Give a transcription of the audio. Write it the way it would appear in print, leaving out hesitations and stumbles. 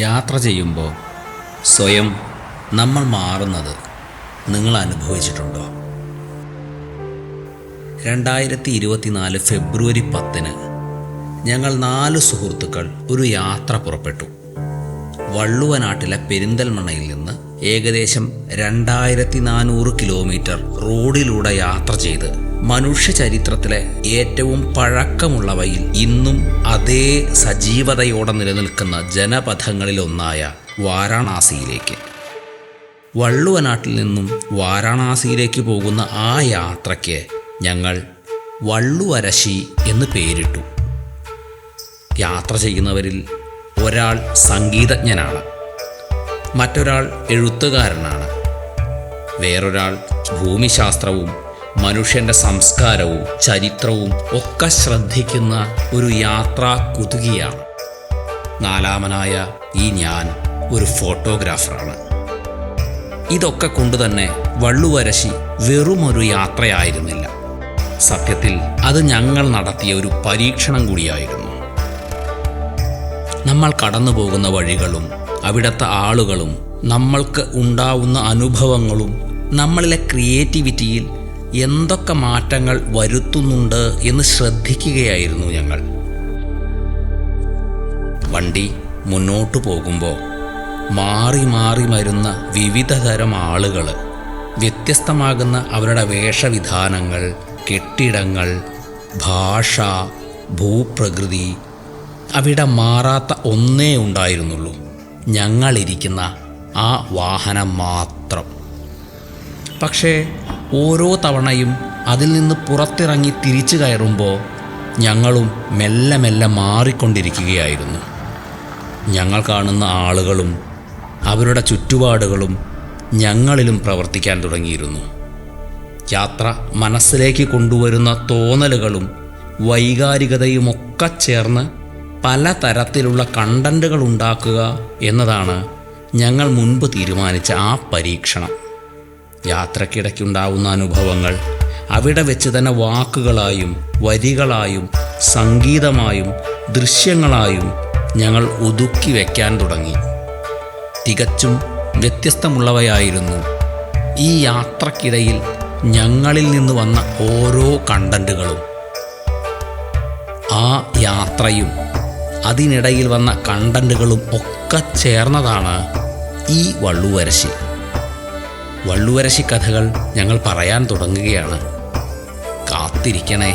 യാത്ര ചെയ്യുമ്പോൾ സ്വയം നമ്മൾ മാറുന്നത് നിങ്ങൾ അനുഭവിച്ചിട്ടുണ്ടോ? 2024 ഫെബ്രുവരി 10 ഞങ്ങൾ 4 സുഹൃത്തുക്കൾ ഒരു യാത്ര പുറപ്പെട്ടു. വള്ളുവനാട്ടിലെ പെരിന്തൽമണ്ണയിൽ നിന്ന് ഏകദേശം 2400 കിലോമീറ്റർ റോഡിലൂടെ യാത്ര ചെയ്ത് മനുഷ്യ ചരിത്രത്തിലെ ഏറ്റവും പഴക്കമുള്ളവയിൽ ഇന്നും അതേ സജീവതയോടെ നിലനിൽക്കുന്ന ജനപഥങ്ങളിലൊന്നായ വാരാണസിയിലേക്ക്. വള്ളുവനാട്ടിൽ നിന്നും വാരാണസിയിലേക്ക് പോകുന്ന ആ യാത്രയ്ക്ക് ഞങ്ങൾ വള്ളുവരശി എന്ന് പേരിട്ടു. യാത്ര ചെയ്യുന്നവരിൽ ഒരാൾ സംഗീതജ്ഞനാണ്, മറ്റൊരാൾ എഴുത്തുകാരനാണ്, വേറൊരാൾ ഭൂമിശാസ്ത്രവും മനുഷ്യൻ്റെ സംസ്കാരവും ചരിത്രവും ഒക്കെ ശ്രദ്ധിക്കുന്ന ഒരു യാത്രാ കുതുകിയാണ്. നാലാമനായ ഈ ഞാൻ ഒരു ഫോട്ടോഗ്രാഫറാണ്. ഇതൊക്കെ കൊണ്ടുതന്നെ വള്ളുവരശി വെറുമൊരു യാത്രയായിരുന്നില്ല. സത്യത്തിൽ അത് ഞങ്ങൾ നടത്തിയ ഒരു പരീക്ഷണം കൂടിയായിരുന്നു. നമ്മൾ കടന്നു പോകുന്ന വഴികളും അവിടുത്തെ ആളുകളും നമ്മൾക്ക് ഉണ്ടാവുന്ന അനുഭവങ്ങളും നമ്മളിലെ ക്രിയേറ്റിവിറ്റിയിൽ എന്തൊക്കെ മാറ്റങ്ങൾ വരുത്തുന്നുണ്ട് എന്ന് ശ്രദ്ധിക്കുകയായിരുന്നു ഞങ്ങൾ. വണ്ടി മുന്നോട്ടു പോകുമ്പോൾ മാറി മാറി വരുന്ന വിവിധ തരം ആളുകൾ, വ്യത്യസ്തമാകുന്ന അവരുടെ വേഷവിധാനങ്ങൾ, കെട്ടിടങ്ങൾ, ഭാഷ, ഭൂപ്രകൃതി, അവിടെ മാറാത്ത ഒന്നേ ഉണ്ടായിരുന്നുള്ളൂ: ഞങ്ങളിരിക്കുന്ന ആ വാഹനം മാത്രം. പക്ഷേ ഓരോ തവണയും അതിൽ നിന്ന് പുറത്തിറങ്ങി തിരിച്ചു കയറുമ്പോൾ ഞങ്ങളും മെല്ലെ മെല്ലെ മാറിക്കൊണ്ടിരിക്കുകയായിരുന്നു. ഞങ്ങൾ കാണുന്ന ആളുകളും അവരുടെ ചുറ്റുപാടുകളും ഞങ്ങളിലും പ്രവർത്തിക്കാൻ തുടങ്ങിയിരുന്നു. യാത്ര മനസ്സിലേക്ക് കൊണ്ടുവരുന്ന തോന്നലുകളും വൈകാരികതയുമൊക്കെ ചേർന്ന് പലതരത്തിലുള്ള കണ്ടൻറ്റുകൾ ഉണ്ടാക്കുക എന്നതാണ് ഞങ്ങൾ മുൻപ് തീരുമാനിച്ച ആ പരീക്ഷണം. യാത്രക്കിടയ്ക്കുണ്ടാവുന്ന അനുഭവങ്ങൾ അവിടെ വെച്ച് തന്നെ വാക്കുകളായും വരികളായും സംഗീതമായും ദൃശ്യങ്ങളായും ഞങ്ങൾ ഒതുക്കി വയ്ക്കാൻ തുടങ്ങി. തികച്ചും വ്യത്യസ്തമുള്ളവയായിരുന്നു ഈ യാത്രക്കിടയിൽ ഞങ്ങളിൽ നിന്ന് വന്ന ഓരോ കണ്ടൻറ്റുകളും. ആ യാത്രയും അതിനിടയിൽ വന്ന കണ്ടൻറ്റുകളും ഒക്കെ ചേർന്നതാണ് ഈ വള്ളുവരശി. വള്ളുവരശി കഥകൾ ഞങ്ങൾ പറയാൻ തുടങ്ങുകയാണ്. കാത്തിരിക്കണേ.